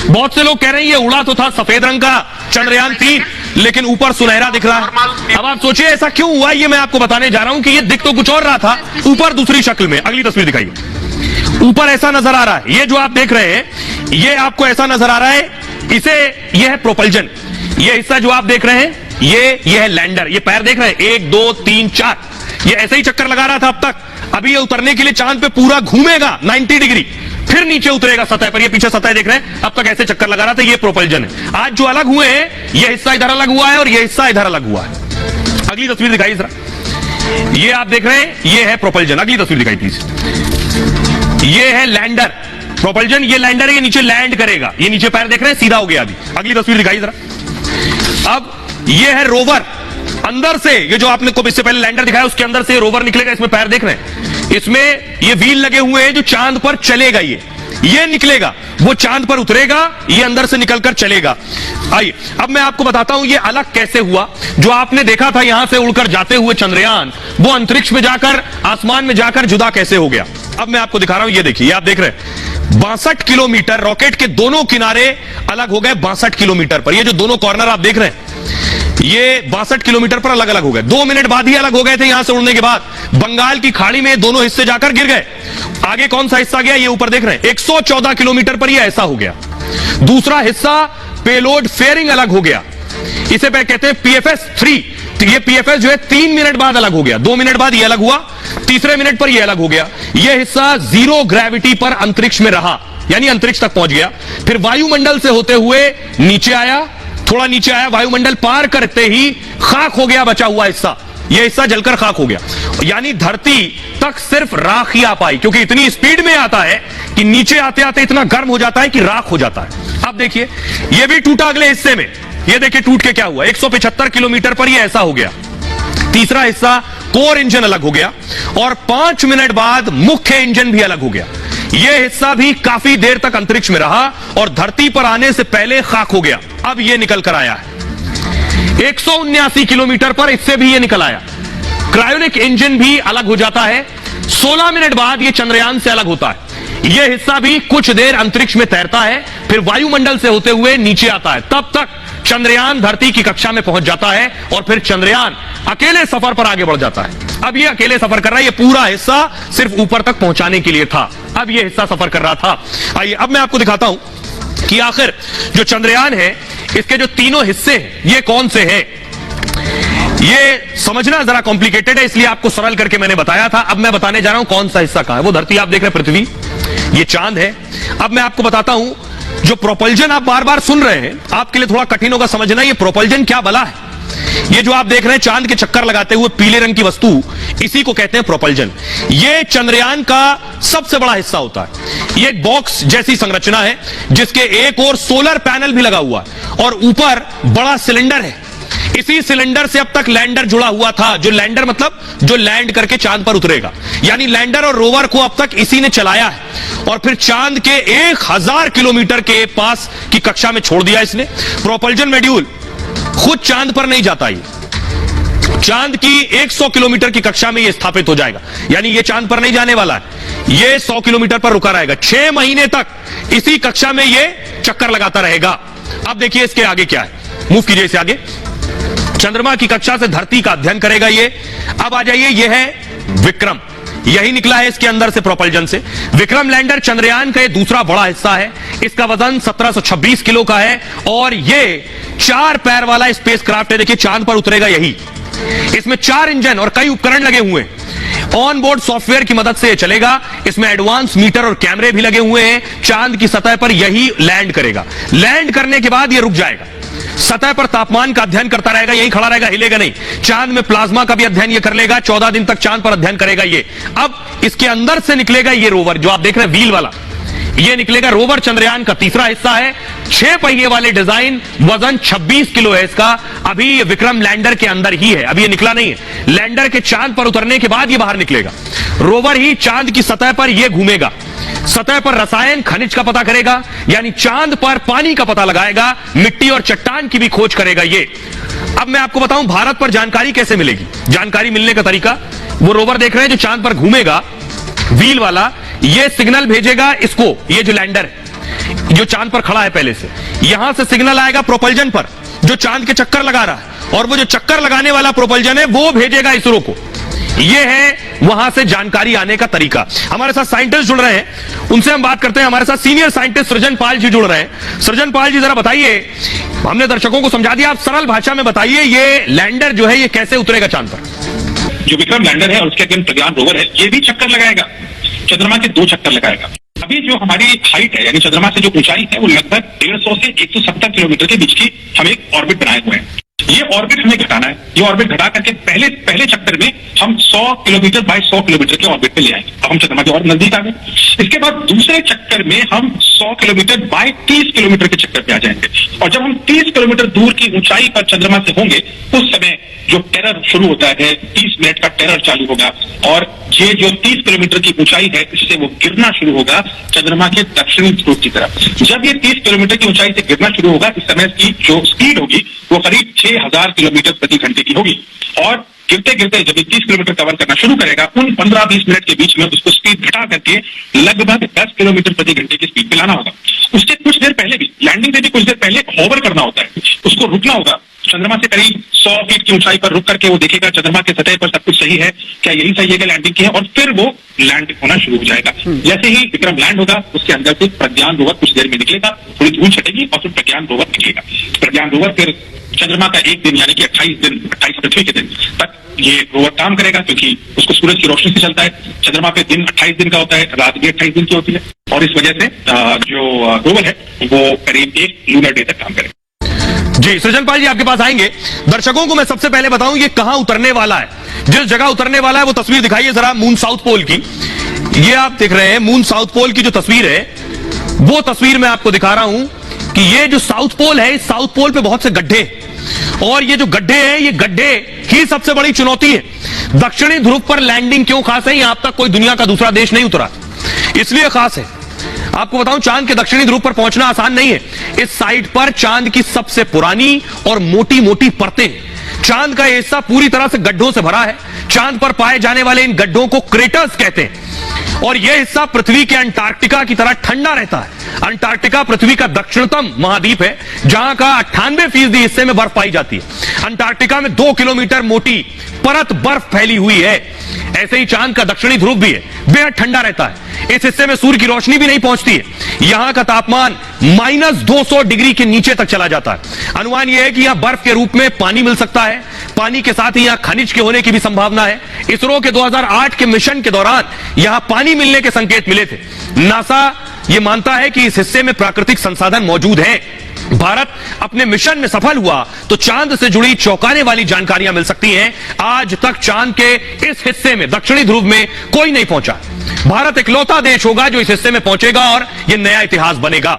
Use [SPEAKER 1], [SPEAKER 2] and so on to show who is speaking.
[SPEAKER 1] बहुत से लोग कह रहे हैं ये उड़ा तो था सफेद रंग का चंद्रयान-3, लेकिन ऊपर सुनहरा दिख रहा है। अब आप सोचिए ऐसा क्यों हुआ, ये मैं आपको बताने जा रहा हूं कि ये दिख तो कुछ और रहा था, ऊपर दूसरी शक्ल में। अगली तस्वीर दिखाइए। ऊपर ऐसा नजर आ रहा है, ये जो आप देख रहे हैं ये आपको ऐसा नजर आ रहा है, इसे ये है प्रोपल्जन। ये हिस्सा जो आप देख रहे हैं ये है लैंडर। ये पैर देख रहे हैं, 1 2 3 4, ये ऐसे ही चक्कर लगा रहा था अब तक। अभी ये उतरने के लिए चांद पे पूरा घूमेगा 90 डिग्री, फिर नीचे उतरेगा सतह पर। ये पीछे सतह देख रहे हैं, अब तक ऐसे चक्कर लगा रहा था। ये प्रोपल्जन है। आज जो अलग हुए हैं, ये हिस्सा इधर अलग हुआ है और ये हिस्सा इधर अलग हुआ है। अगली तस्वीर दिखाइए जरा। ये आप देख रहे हैं, ये है प्रोपल्जन। अगली तस्वीर दिखाइए प्लीज। ये है लैंडर। प्रोपल्जन ये लैंडर है, ये नीचे लैंड करेगा। ये नीचे पैर देख रहे हैं, सीधा हो गया अभी। अगली तस्वीर दिखाइए जरा। अब ये है रोवर। अंदर से ये जो आपने को इससे पहले लैंडर दिखाया, उसके अंदर से रोवर निकलेगा। इसमें पैर देख रहे हैं, इसमें ये व्हील लगे हुए हैं जो चांद पर चलेगा। ये निकलेगा, वो चांद पर उतरेगा, ये अंदर से निकलकर चलेगा। आइए अब मैं आपको बताता हूं ये अलग कैसे हुआ। जो आपने देखा था यहां से उड़कर जाते हुए चंद्रयान, वो अंतरिक्ष में जाकर, आसमान में जाकर जुदा कैसे हो गया। अब मैं आपको दिखा रहा हूं, ये देखिए, आप देख रहे हैं 62 किलोमीटर, रॉकेट के दोनों किनारे अलग हो गए 62 किलोमीटर पर। ये जो दोनों कॉर्नर आप देख रहे हैं, ये 62 किलोमीटर पर अलग अलग हो गए। 2 मिनट बाद ही अलग हो गए थे। यहां से उड़ने के बाद बंगाल की खाड़ी में दोनों हिस्से जाकर गिर गए। आगे कौन सा हिस्सा गया, ये ऊपर देख रहे हैं, 114 किलोमीटर पर ये ऐसा हो गया। दूसरा हिस्सा पेलोड फेयरिंग अलग हो गया, इसे कहते हैं PFS 3। तो ये PFS जो है 3 मिनट बाद अलग हो गया। 2 मिनट बाद ये अलग हुआ, तीसरे मिनट पर ये अलग हो गया। ये हिस्सा जीरो ग्रेविटी पर अंतरिक्ष में रहा, यानी अंतरिक्ष तक पहुंच गया। फिर वायुमंडल से होते हुए नीचे आया, थोड़ा नीचे आया, वायुमंडल पार करते ही खाक हो गया बचा हुआ हिस्सा। यह हिस्सा जलकर खाक हो गया, यानी धरती तक सिर्फ राख ही आ पाई, क्योंकि इतनी स्पीड में आता है कि नीचे आते आते इतना गर्म हो जाता है कि राख हो जाता है। अब देखिए यह भी टूटा अगले हिस्से में। यह देखिए टूट के क्या हुआ, 175 किलोमीटर पर यह ऐसा हो गया। तीसरा हिस्सा कोर इंजन अलग हो गया और 5 मिनट बाद मुख्य इंजन भी अलग हो गया। यह हिस्सा भी काफी देर तक अंतरिक्ष में रहा और धरती पर आने से पहले खाक हो गया। अब यह निकल कर आया है 179 किलोमीटर पर, इससे भी यह निकल आया। क्रायोनिक इंजन भी अलग हो जाता है। 16 मिनट बाद यह चंद्रयान से अलग होता है। यह हिस्सा भी कुछ देर अंतरिक्ष में तैरता है, फिर वायुमंडल से होते हुए नीचे आता है। तब तक चंद्रयान धरती की कक्षा में पहुंच जाता है और फिर चंद्रयान अकेले सफर पर आगे बढ़ जाता है। अब यह अकेले सफर कर रहा है, यह पूरा हिस्सा सिर्फ ऊपर तक पहुंचाने के लिए था। अब यह हिस्सा सफर कर रहा था। आइए अब मैं आपको दिखाता हूं कि आखिर जो चंद्रयान है, इसके जो तीनों हिस्से हैं ये कौन से हैं। ये समझना जरा कॉम्प्लिकेटेड है, इसलिए आपको सरल करके मैंने बताया था। अब मैं बताने जा रहा हूं कौन सा हिस्सा कहां है। वो धरती आप देख रहे हैं, पृथ्वी, ये चांद है। अब मैं आपको बताता हूं, जो प्रोपल्जन आप बार बार सुन रहे हैं, आपके लिए थोड़ा कठिन होगा समझना, ये प्रोपल्जन क्या बला है। ये जो आप देख रहे हैं चांद के चक्कर लगाते हुए पीले रंग की वस्तु, इसी को कहते हैं प्रोपल्जन। ये चंद्रयान का सबसे बड़ा हिस्सा होता है। ये एक बॉक्स जैसी संरचना है जिसके एक ओर सोलर पैनल भी लगा हुआ है और ऊपर बड़ा सिलेंडर है। इसी सिलेंडर से अब तक लैंडर जुड़ा हुआ था। जो लैंडर मतलब जो लैंड करके चांद पर उतरेगा, यानी लैंडर और रोवर को अब तक इसी ने चलाया है और फिर चांद के 1000 किलोमीटर के पास की कक्षा में छोड़ दिया इसने। प्रोपल्जन मॉड्यूल खुद चांद पर नहीं जाता, ये चांद की 100 किलोमीटर की कक्षा में यह स्थापित हो जाएगा, यानी यह चांद पर नहीं जाने वाला है। यह 100 किलोमीटर पर रुका रहेगा। 6 महीने तक इसी कक्षा में यह चक्कर लगाता रहेगा। अब देखिए इसके आगे क्या है, मूव कीजिए इसे आगे। चंद्रमा की कक्षा से धरती का अध्ययन करेगा ये। अब आ जाइए, यह है विक्रम, यही निकला है इसके अंदर से प्रोपल्जन से। विक्रम लैंडर चंद्रयान का यह दूसरा बड़ा हिस्सा है। इसका वजन 1726 किलो का है और यह 4 पैर वाला स्पेसक्राफ्ट है। देखिए चांद पर उतरेगा यही। इसमें 4 इंजन और कई उपकरण लगे हुए हैं। ऑन बोर्ड सॉफ्टवेयर की मदद से चलेगा। इसमें एडवांस मीटर और कैमरे भी लगे हुए हैं। चांद की सतह पर यही लैंड करेगा। लैंड करने के बाद यह रुक जाएगा, सतह पर तापमान का अध्ययन करता रहेगा, यही खड़ा रहेगा, हिलेगा नहीं। चांद में प्लाज्मा का भी अध्ययन ये कर लेगा। 14 दिन तक चांद पर अध्ययन करेगा ये। अब इसके अंदर से निकलेगा ये रोवर, जो आप देख रहे हैं व्हील वाला, ये निकलेगा रोवर। चंद्रयान का तीसरा हिस्सा है। 6 पहिए वाले डिजाइन, वजन 26 किलो है इसका। अभी ये विक्रम लैंडर के अंदर ही है, अभी ये निकला नहीं है। लैंडर के चांद पर उतरने के बाद ये बाहर निकलेगा। रोवर ही चांद की सतह पर ये घूमेगा, सतह पर रसायन खनिज का पता करेगा, यानी चांद पर पानी का पता लगाएगा, मिट्टी और चट्टान की भी खोज करेगा ये। अब मैं आपको बताऊं भारत पर जानकारी कैसे मिलेगी। जानकारी मिलने का तरीका, वो रोवर देख रहे हैं जो चांद पर घूमेगा, व्हील वाला, ये सिग्नल भेजेगा इसको, ये जो लैंडर है, जो चांद पर खड़ा है पहले से, यहां से सिग्नल आएगा प्रोपल्जन पर जो चांद के चक्कर लगा रहा है, और वो जो चक्कर लगाने वाला प्रोपल्जन है वो भेजेगा इसरो को। ये है वहां से जानकारी आने का तरीका। हमारे साथ साइंटिस्ट जुड़ रहे हैं, उनसे हम बात करते हैं। हमारे साथ सीनियर साइंटिस्ट सृजन पाल जी जुड़ रहे हैं। सृजन पाल जी, जरा बताइए, हमने दर्शकों को समझा दिया, आप सरल भाषा में बताइए, ये लैंडर जो है ये कैसे उतरेगा चांद पर?
[SPEAKER 2] जो विक्रम लैंडर है और उसके अगेंस्ट प्रज्ञान रोवर है, ये भी चक्कर लगाएगा, चंद्रमा के 2 चक्कर लगाएगा। अभी जो हमारी हाइट है, यानी चंद्रमा से जो ऊंचाई है, वो लगभग 150 से 170 किलोमीटर के बीच की हम एक ऑर्बिट बनाए हुए हैं। ये ऑर्बिट हमें घटाना है। ये ऑर्बिट घटा करके पहले चक्कर में हम 100 किलोमीटर बाय 100 किलोमीटर के ऑर्बिट पे ले आएंगे। अब हम चंद्रमा के और नजदीक आ गए। इसके बाद दूसरे चक्कर में हम 100 किलोमीटर बाय 30 किलोमीटर के चक्कर पे आ जाएंगे, और जब हम 30 किलोमीटर दूर की ऊंचाई पर चंद्रमा से होंगे, उस समय जो टेरर शुरू होता है, 30 मिनट का टेरर चालू होगा, और ये जो 30 किलोमीटर की ऊंचाई है, इससे वो गिरना शुरू होगा चंद्रमा के दक्षिणी ध्रुव की तरफ। जब ये 30 किलोमीटर की ऊंचाई से गिरना शुरू होगा, इस समय की जो स्पीड होगी वो करीब 6000 किलोमीटर प्रति घंटे की होगी, और गिरते गिरते जब 30 किलोमीटर कवर करना शुरू करेगा, उन 15-20 मिनट के बीच में उसको स्पीड घटा करके लगभग 10 किलोमीटर प्रति घंटे की स्पीड पे लाना होगा। उससे कुछ देर पहले भी, लैंडिंग से भी कुछ देर पहले होवर करना होता है, उसको रुकना होगा चंद्रमा से करीब 100 फीट की ऊंचाई पर रुक करके वो देखेगा चंद्रमा के सतह पर सब कुछ सही है, क्या यही सही है कि लैंडिंग की है, और फिर वो लैंड होना शुरू हो जाएगा। जैसे ही विक्रम लैंड होगा, उसके अंदर से प्रज्ञान रोवर कुछ देर में निकलेगा, थोड़ी धूल छटेगी और फिर प्रज्ञान रोवर निकलेगा। प्रज्ञान रोवर फिर चंद्रमा का एक दिन यानी कि 28 पृथ्वी के दिन तक ये रोवर काम करेगा, क्योंकि उसको सूरज की रोशनी से चलता है। चंद्रमा पे दिन 28 दिन का होता है, रात भी 28 दिन की होती है, और इस वजह से जो रोवर है वो करीब 1 लूनर डे तक काम करेगा।
[SPEAKER 1] जी, सृजन पाल जी आपके पास आएंगे। दर्शकों को मैं सबसे पहले बताऊं ये कहां उतरने वाला है। जिस जगह उतरने वाला है वो तस्वीर दिखाइए जरा मून साउथ पोल की। ये आप देख रहे हैं मून साउथ पोल की जो तस्वीर है, वो तस्वीर मैं आपको दिखा रहा हूं कि ये जो साउथ पोल है, इस साउथ पोल पे बहुत से गड्ढे, और ये जो गड्ढे हैं, ये गड्ढे ही सबसे बड़ी चुनौती है। दक्षिणी ध्रुव पर लैंडिंग क्यों खास है? यहां अब तक कोई दुनिया का दूसरा देश नहीं उतरा, इसलिए खास है। आपको बताऊं, चांद के दक्षिणी ध्रुव पर पहुंचना आसान नहीं है। इस साइट पर चांद की सबसे पुरानी और मोटी मोटी परतें, चांद का हिस्सा पूरी तरह से गड्ढों से भरा है। चांद पर पाए जाने वाले इन गड्ढों को क्रेटर्स कहते हैं, और यह हिस्सा पृथ्वी के अंटार्कटिका की तरह ठंडा रहता है। अंटार्कटिका पृथ्वी का दक्षिणतम महाद्वीप है, जहां का 98% हिस्से में बर्फ पाई जाती है। अंटार्कटिका में 2 किलोमीटर मोटी परत बर्फ फैली हुई है। ऐसे ही चांद का दक्षिणी ध्रुव भी है, बेहद ठंडा रहता है। इस हिस्से में सूर्य की रोशनी भी नहीं पहुंचती है। यहां का तापमान -200 डिग्री के नीचे तक चला जाता है। अनुमान यह है कि यहां बर्फ के रूप में पानी मिल सकता है। पानी के साथ ही यहां खनिज के होने की भी संभावना है। इसरो के 2008 के मिशन के दौरान यहां पानी मिलने के संकेत मिले थे। नासा यह मानता है कि इस हिस्से में प्राकृतिक संसाधन मौजूद हैं। भारत अपने मिशन में सफल हुआ तो चांद से जुड़ी चौंकाने वाली जानकारियां मिल सकती हैं। आज तक चांद के इस हिस्से में, दक्षिणी ध्रुव में, कोई नहीं पहुंचा। भारत इकलौता देश होगा जो इस हिस्से में पहुंचेगा, और यह नया इतिहास बनेगा।